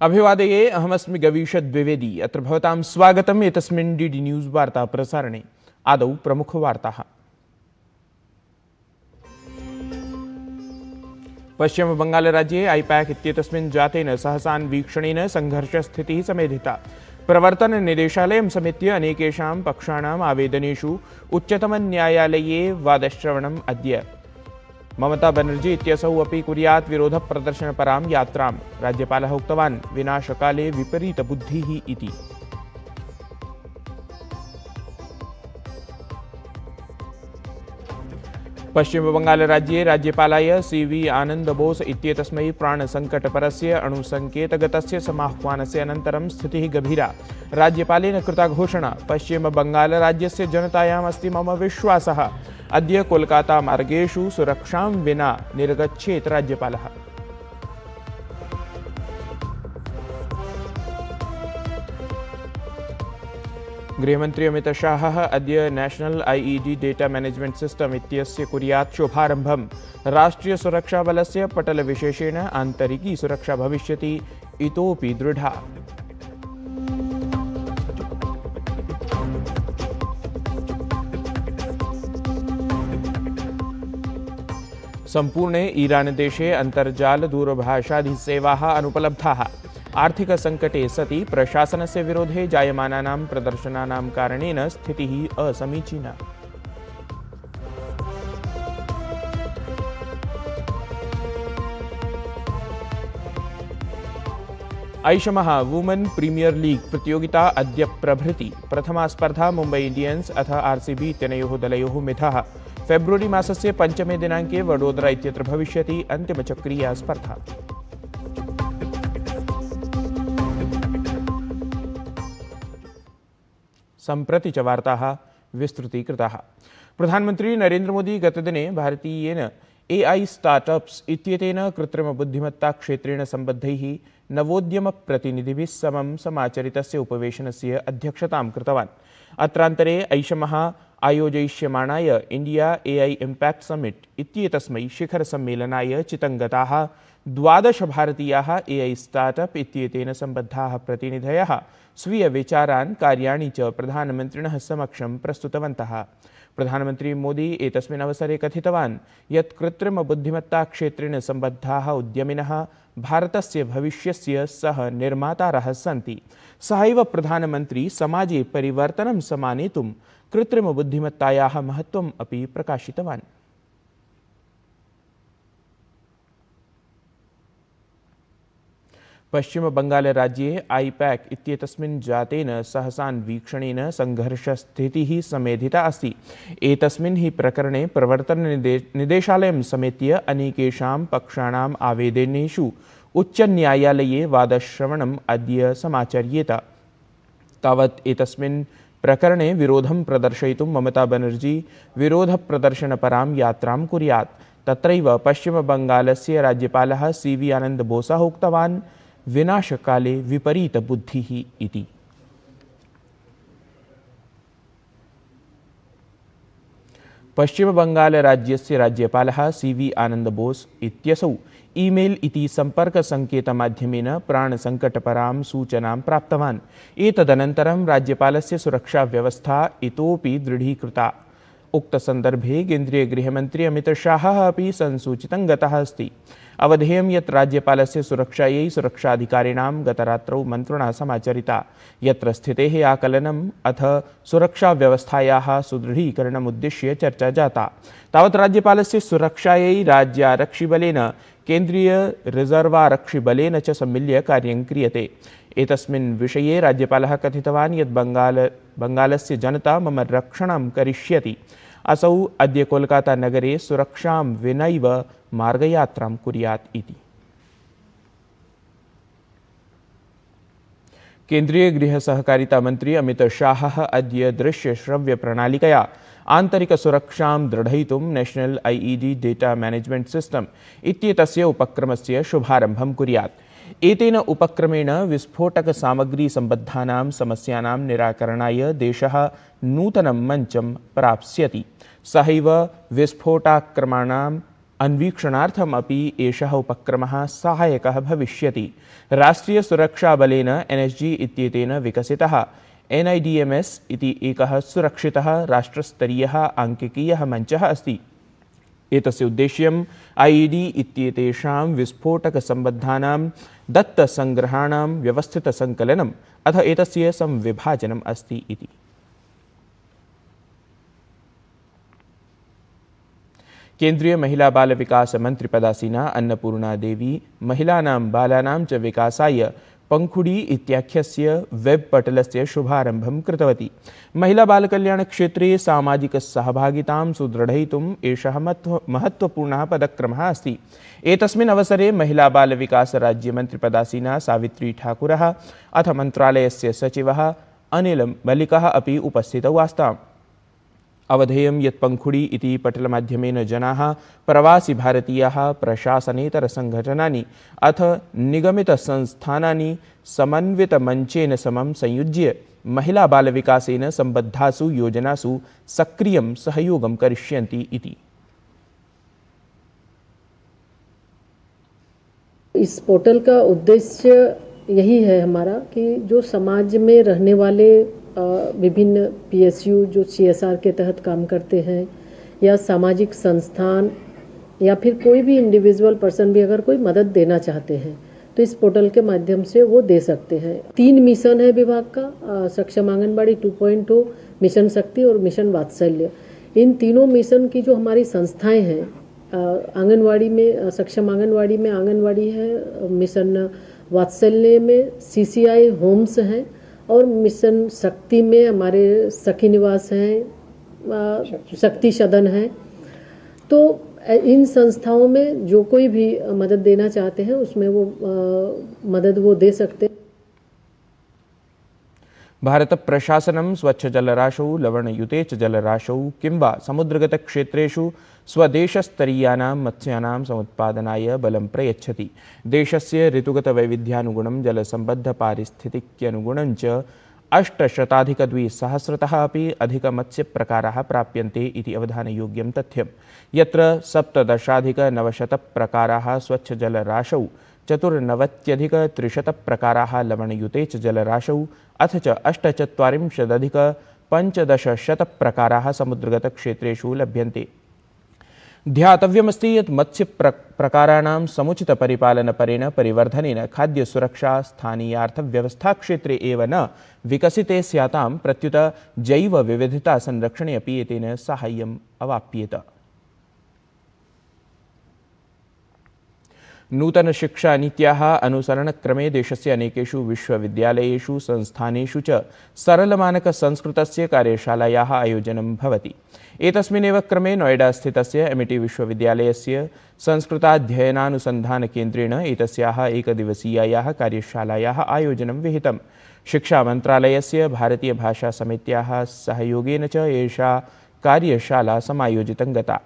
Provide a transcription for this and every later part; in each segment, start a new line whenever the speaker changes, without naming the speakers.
अभिवादये अहमस्मि गवीषद् द्विवेदी। अत्र भवतां स्वागतम् एतस्मिन् डीडी न्यूज़ वार्ता प्रसारणे। आदौ प्रमुखवार्ताः। पश्चिमबङ्गालराज्ये आईपैक इत्येतस्मिन् जातेन सहसान्वीक्षणेन संघर्षस्थितिः समेधिता। प्रवर्तननिदेशालयं समेत्य अनेकेषां पक्षाणाम् आवेदनेषु उच्चतमन्यायालये वादश्रवणम् अद्य। ममता बनर्जी इत्यसौ अपि कुर्यात् विरोधप्रदर्शनपरां यात्रां। राज्यपालः उक्तवान् विनाशकाले विपरीतबुद्धिः इति। पश्चिमबङ्गालराज्ये राज्यपालाय CV आनंद बोस इत्येतस्मै प्राणसङ्कटपरस्य अणुसङ्केतगतस्य समाह्वानस्य अनन्तरं स्थितिः गभीरा। राज्यपालेन कृता घोषणा। पश्चिमबङ्गालराज्यस्य जनतायाम् अस्ति मम विश्वासः। अद्य कोलकाता मार्गेषु सुरक्षां विना निर्गच्छेत् राज्यपालः। गृहमन्त्री अमित शाहः अद्य national IED data management system इत्यस्य कुर्यात् शुभारम्भम्। राष्ट्रियसुरक्षाबलस्य पटलविशेषेण आन्तरिकी सुरक्षा भविष्यति इतोपि दृढा। सम्पूर्णे ईरानदेशे अन्तर्जालदूरभाषादिसेवाः अनुपलब्धाः। आर्थिकसङ्कटे सति प्रशासनस्य विरोधे जायमानानां प्रदर्शनानां कारणेन स्थितिः असमीचीना। ऐषमः वुमेन् प्रीमियर लीग प्रतियोगिता अद्य प्रभृति। प्रथमा स्पर्धा मुम्बै इंडियन्स अथ RCB इत्यनयोः दलयोः मिथः। फेब्रुवरी मासस्य 5मे दिनाङ्के वडोदरा इत्यत्र भविष्यति अन्तिमचक्रीया स्पर्धा। सम्प्रति च वार्ताः विस्तृतीकृताः। प्रधानमन्त्री नरेन्द्र मोदी गतदिने भारतीयेन AI स्टार्टअप्स इत्येतेन कृत्रिमबुद्धिमत्ताक्षेत्रेण सम्बद्धैः नवोद्यमप्रतिनिधिभिः समं समाचरितस्य उपवेशनस्य अध्यक्षतां कृतवान्। अत्रान्तरे ऐषमः आयोजयिष्यमाणाय इंडिया AI इम्पैक्ट समिट इत्येतस्मै शिखरसम्मेलनाय चितङ्गताः 12 भारतीयाः AI स्टार्टअप इत्येतेन सम्बद्धाः प्रतिनिधयः स्वीयविचारान् कार्याणि च प्रधानमन्त्रिणः समक्षं प्रस्तुतवन्तः। प्रधानमन्त्री मोदी एतस्मिन् अवसरे कथितवान् यत् कृत्रिमबुद्धिमत्ताक्षेत्रेण सम्बद्धाः उद्यमिनः भारतस्य भविष्यस्य सह निर्मातारः सन्ति। सहैव प्रधानमन्त्री समाजे परिवर्तनं समानेतुं कृत्रिमबुद्धिमत्तायाः महत्त्वम् अपि प्रकाशितवान्। पश्चिमबङ्गालराज्ये आईपैक इत्येतस्मिन् जातेन सहसान्वीक्षणेन संघर्षस्थितिः समेधिता अस्ति। एतस्मिन् हि प्रकरणे प्रवर्तननिदेशालयं समेत्य अनेकेषां पक्षाणाम् आवेदनेषु उच्चन्यायालये वादश्रवणम् अद्य समाचर्येत। तावत् एतस्मिन् प्रकरणे विरोधं प्रदर्शयितुं ममता बनर्जी विरोधप्रदर्शनपरां यात्रां कुर्यात्। तत्रैव पश्चिमबङ्गालस्य राज्यपालः CV आनंद बोसः उक्तवान् विनाशकाले विपरीतबुद्धिः इति। पश्चिमबङ्गालराज्यस्य राज्यपालः CV आनंद बोस इत्यसौ ईमेल इति सम्पर्कसङ्केतमाध्यमेन प्राणसङ्कटपरां सूचनां प्राप्तवान्। एतदनन्तरं राज्यपालस्य सुरक्षाव्यवस्था इतोपि दृढीकृता। उक्तसन्दर्भे केन्द्रीय गृहमन्त्री अमित शाहः अपि संसूचितं गतः अस्ति। अवधेयं यत् राज्यपालस्य सुरक्षायै सुरक्षाधिकारिणां गतरात्रौ मन्त्रणा समाचरिता। यत्र स्थितेः आकलनम् अथ सुरक्षाव्यवस्थायाः सुदृढीकरणमुद्दिश्य चर्चा जाता। तावत् राज्यपालस्य सुरक्षायै राज्यारक्षिबलेन केन्द्रीय रिजर्वारक्षिबलेन च सम्मिल्य कार्यं क्रियते। एतस्मिन् विषये राज्यपालः कथितवान् यत् बङ्गालस्य जनता मम रक्षणं करिष्यति। असौ अद्य कोलकाता नगरे सुरक्षां विनैव मार्गयात्रां कुर्यात् इति। केन्द्रीय गृहसहकारिता मन्त्री अमित शाहः अद्य दृश्यश्रव्यप्रणालिकया आन्तरिकसुरक्षां दृढयितुं national IED data management system इत्येतस्य उपक्रमस्य शुभारम्भं कुर्यात्। एतेन उपक्रमेण विस्फोटकसामग्री सम्बद्धानां समस्यानां निराकरणाय देशः नूतनं मञ्चं प्राप्स्यति। सहैव विस्फोटाक्रमणां अन्वीक्षणार्थम् अपि एषः उपक्रमः सहायकः भविष्यति। राष्ट्रियसुरक्षाबलेन NSG इत्येतेन विकसितः NIDMS इति एकः सुरक्षितः राष्ट्रस्तरीयः आङ्किकीयः मञ्चः अस्ति। एतस्य उद्देश्यम् IED इत्येतेषां विस्फोटकसम्बद्धानां दत्तसङ्ग्रहाणां व्यवस्थितसङ्कलनम् अथ एतस्य संविभाजनम् अस्ति इति। केंद्रीय महिला बाल विकास मंत्री पदासीना अन्नपूर्णा देवी महिलानां बालानां च विकासाय पंखुड़ी इत्याख्यस्य वेब पटलस्य शुभारम्भं कृतवती। महिला बाल कल्याण क्षेत्रे सामाजिक सहभागितां सुदृढयितुम् एषः महत्वपूर्णः पदक्रमः अस्ति। एतस्मिन् अवसरे महिला बाल विकास राज्यमंत्री पदासीना सावित्री ठाकुरः अथ मन्त्रालयस्य सचिवः अनिल मलिकः अपि उपस्थितौ आस्ताम्। अवधेयं यत् पंखुड़ी इति पटलमाध्यमेन जनाः प्रवासी भारतीयाः प्रशासनेतरसङ्घटनानि अथ निगमितसंस्थानानि समन्वितमञ्चेन समं संयुज्य महिला बालविकासेन सम्बद्धासु योजनासु सक्रियं सहयोगं करिष्यन्ति इति।
इस पोर्टल का उद्देश्य यही है हमारा कि जो समाज में रहने वाले विभिन्न PSU जो CSR के तहत काम करते हैं या सामाजिक संस्थान या फिर कोई भी इंडिविजुअल पर्सन भी अगर कोई मदद देना चाहते हैं तो इस पोर्टल के माध्यम से वो दे सकते हैं। 3 मिशन है विभाग का, सक्षम आंगनबाड़ी 2.0, मिशन शक्ति और मिशन वात्सल्य। इन तीनों मिशन की जो हमारी संस्थाएं हैं, आंगनवाड़ी में सक्षम आंगनवाड़ी में आंगनवाड़ी है, मिशन वात्सल्य में CCI होम्स हैं और मिशन शक्ति में हमारे सखी निवास हैं, शक्ति सदन है। तो इन संस्थाओं में जो कोई भी मदद देना चाहते हैं उसमें वो मदद वो दे सकते हैं।
भारत प्रशासनं स्वच्छ जलराशौ लवणयुते च जलराशौ किंवा समुद्रगतक्षेत्रेषु स्वदेशस्तरीयानां मत्स्यानां समुत्पादनाय बलं प्रयच्छति। देशस्य ऋतुगतवैविध्यानुगुणं जलसम्बद्धपारिस्थितिक्यनुगुणं च 800-200 अपि अधिकमत्स्यप्रकाराः प्राप्यन्ते इति अवधानयोग्यं तथ्यं। यत्र 17,900 प्रकाराः स्वच्छजलराशौ, 94,300 प्रकाराः लवणयुते च जलराशौ अथ च 48,1500 प्रकाराः समुद्रगतक्षेत्रेषु लभ्यन्ते। ध्यातव्यमस्ति यत् मत्स्यप्रकाराणां समुचितपरिपालनपरेण परिवर्धनेन खाद्यसुरक्षा स्थानीयार्थव्यवस्थाक्षेत्रे एव न विकसिते स्यातां, प्रत्युत जैवविविधतासंरक्षणे अपि एतेन साहाय्यम् अवाप्येत। नूतनशिक्षानीत्याः अनुसरणक्रमे देशस्य अनेकेषु विश्वविद्यालयेषु संस्थानेषु च सरलमानकसंस्कृतस्य कार्यशालायाः आयोजनं भवति। एतस्मिन्नेव क्रमे नोएडा स्थितस्य MIT विश्वविद्यालयस्य संस्कृताध्ययनानुसन्धानकेन्द्रेण एतस्याः एकदिवसीयायाः कार्यशालायाः आयोजनं विहितम्। शिक्षामन्त्रालयस्य भारतीयभाषासमित्याः सहयोगेन च एषा कार्यशाला समायोजितं गता।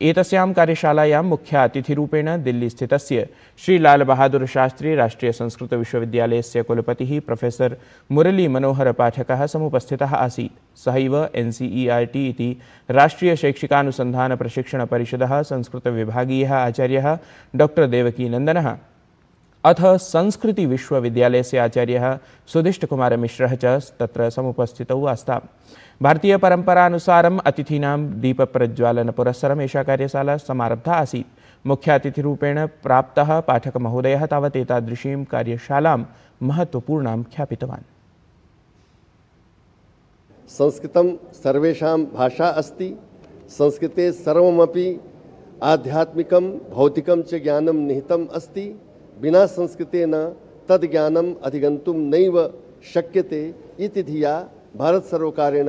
एतस्यां कार्यशालायां मुख्य अतिथिरूपेण दिल्ली स्थितस्य श्री लाल बहादुर शास्त्री राष्ट्रीय संस्कृत विश्वविद्यालयस्य कुलपतिः प्रोफेसर मुरली मनोहर पाठकः समुपस्थितः आसीत्। सहैव NCERT इति राष्ट्रीय शैक्षिकानुसन्धान प्रशिक्षण परिषदः संस्कृतविभागीयः आचार्यः डॉक्टर देवकी नंदनः अथ संस्कृति विश्वविद्यालयस्य आचार्यः सुधिष्ठकुमार मिश्रः च तत्र समुपस्थितौ आस्ताम्। भारतीय परंपरानुसारम् अतिथीनां दीपप्रज्वालनपुरस्सरम् एषा कार्यशाला समारब्धा आसीत्। मुख्यातिथिरूपेण प्राप्तः पाठकमहोदयः तावत् एतादृशीं कार्यशालां महत्वपूर्णां ख्यापितवान्।
संस्कृतं सर्वेषां भाषा अस्ति। संस्कृते सर्वमपि आध्यात्मिकं भौतिकं च ज्ञानं निहितम् अस्ति। बिना संस्कृतेन तद् ज्ञानम् अधिगन्तुं नैव शक्यते इति धिया भारत सर्वकारेण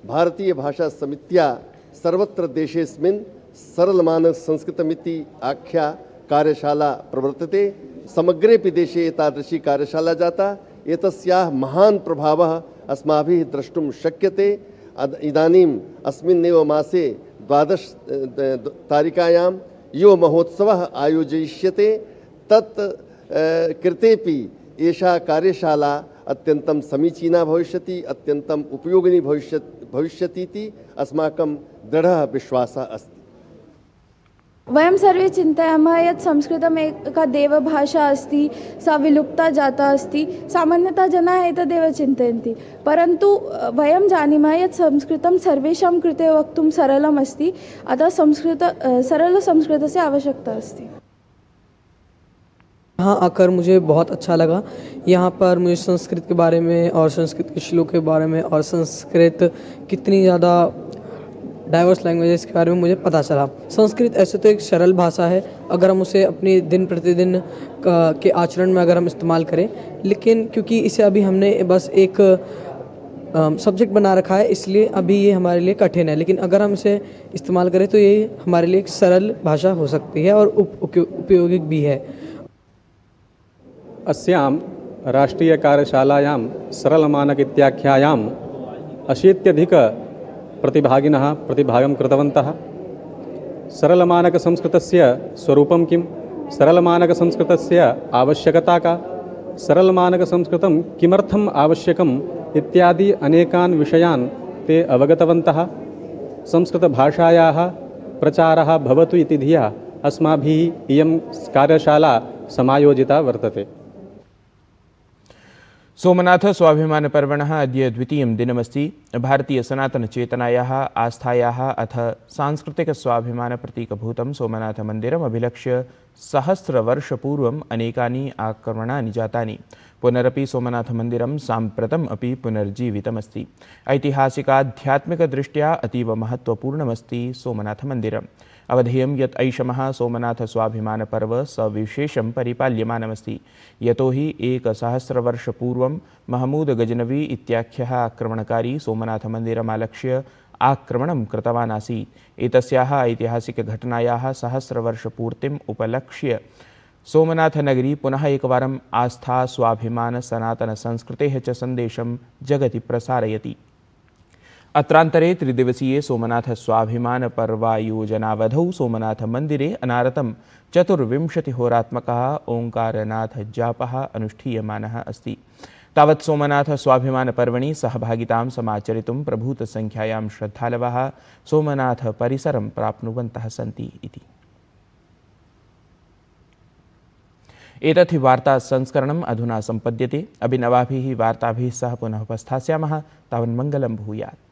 भारतीय भाषा समित्या सर्वत्र देशेऽस्मिन् सरलमानक संस्कृतमिति आख्या कार्यशाला प्रवर्तते। समग्रेऽपि देशे एतादृशी कार्यशाला जाता। एतस्याः महान् प्रभावः अस्माभिः द्रष्टुं शक्यते। इदानीम् अस्मिन्नेव मासे 12 तारिकायां यो महोत्सवः आयोजयिष्यते। तत् कृतेपि एषा कार्यशाला अत्यन्तं समीचीना भविष्यति, अत्यन्तम् उपयोगिनी भविष्यति इति अस्माकं दृढः विश्वासः अस्ति।
वयं सर्वे चिन्तयामः यत् संस्कृतम् एका देवभाषा अस्ति, सा विलुप्ता जाता अस्ति। सामान्यतः जनाः एतदेव चिन्तयन्ति, परन्तु वयं जानीमः यत् संस्कृतं सर्वेषां कृते वक्तुं सरलम् अस्ति, अतः सरलसंस्कृतस्य आवश्यकता अस्ति।
यहाँ आकर मुझे बहुत अच्छा लगा। यहाँ पर मुझे संस्कृत के बारे में और संस्कृत के श्लोक के बारे में और संस्कृत कितनी ज़्यादा डाइवर्स लैंग्वेजेस के बारे में मुझे पता चला। संस्कृत ऐसे तो एक सरल भाषा है, अगर हम उसे अपनी दिन प्रतिदिन के आचरण में अगर हम इस्तेमाल करें, लेकिन क्योंकि इसे अभी हमने बस एक सब्जेक्ट बना रखा है, इसलिए अभी ये हमारे लिए कठिन है। लेकिन अगर हम इसे इस्तेमाल करें तो ये हमारे लिए एक सरल भाषा हो सकती है और उपयोगिक भी है।
अस्यां राष्ट्रीयकार्यशालायां सरलमानक इत्याख्यायाम् 80+ प्रतिभागं कृतवन्तः। सरलमानकसंस्कृतस्य स्वरूपं किं, सरलमानकसंस्कृतस्य आवश्यकता का, सरलमानकसंस्कृतं किमर्थम् आवश्यकम् इत्यादि अनेकान् विषयान् ते अवगतवन्तः। संस्कृतभाषायाः प्रचारः भवतु इति धिया अस्माभिः इयं कार्यशाला समायोजिता वर्तते।
सोमनाथ स्वाभिमान पर्वणः अद्य द्वितीयं दिनमस्ति। भारतीयसनातनचेतनायाः आस्थायाः अथ सांस्कृतिकस्वाभिमानप्रतीकभूतं सोमनाथमन्दिरम् अभिलक्ष्य सहस्रवर्षपूर्वम् अनेकानि आक्रमणानि जातानि। पुनरपि सोमनाथमन्दिरं साम्प्रतम् अपि पुनर्जीवितमस्ति। ऐतिहासिकाध्यात्मिकदृष्ट्या अतीव महत्त्वपूर्णमस्ति सोमनाथमन्दिरम्। अवधेयं यत् ऐषमः सोमनाथस्वाभिमानपर्व सविशेषं परिपाल्यमानमस्ति, यतोहि 1000 वर्षपूर्वं महमूद गजनवी इत्याख्यः आक्रमणकारी सोमनाथमन्दिरमालक्ष्य आक्रमणं कृतवान् आसीत्। एतस्याः ऐतिहासिकघटनायाः 1000 वर्षपूर्तिम् उपलक्ष्य सोमनाथनगरी पुनः एकवारम् आस्था, स्वाभिमान, सनातनसंस्कृतेः च सन्देशं जगति प्रसारयति। अत्रान्तरे त्रिदिवसीये सोमनाथ स्वाभिमान पर्वायोजनावधौ सोमनाथ मन्दिरे अनारतं 24 होरात्मकः ओंकारनाथ जापः अनुष्ठीयमानः अस्ति। तावत् सोमनाथ स्वाभिमान पर्वणि सहभागितां समाचरितुं प्रभूतसंख्यायां श्रद्धालवः सोमनाथ परिसरं प्राप्नुवन्तः सन्ति इति। एतत् हि वार्ता संस्करणम् अधुना सम्पद्यते। अभिनवाभिः वार्ताभिः सह पुनः उपस्थास्यामः। तावन्मङ्गलं भूयात्।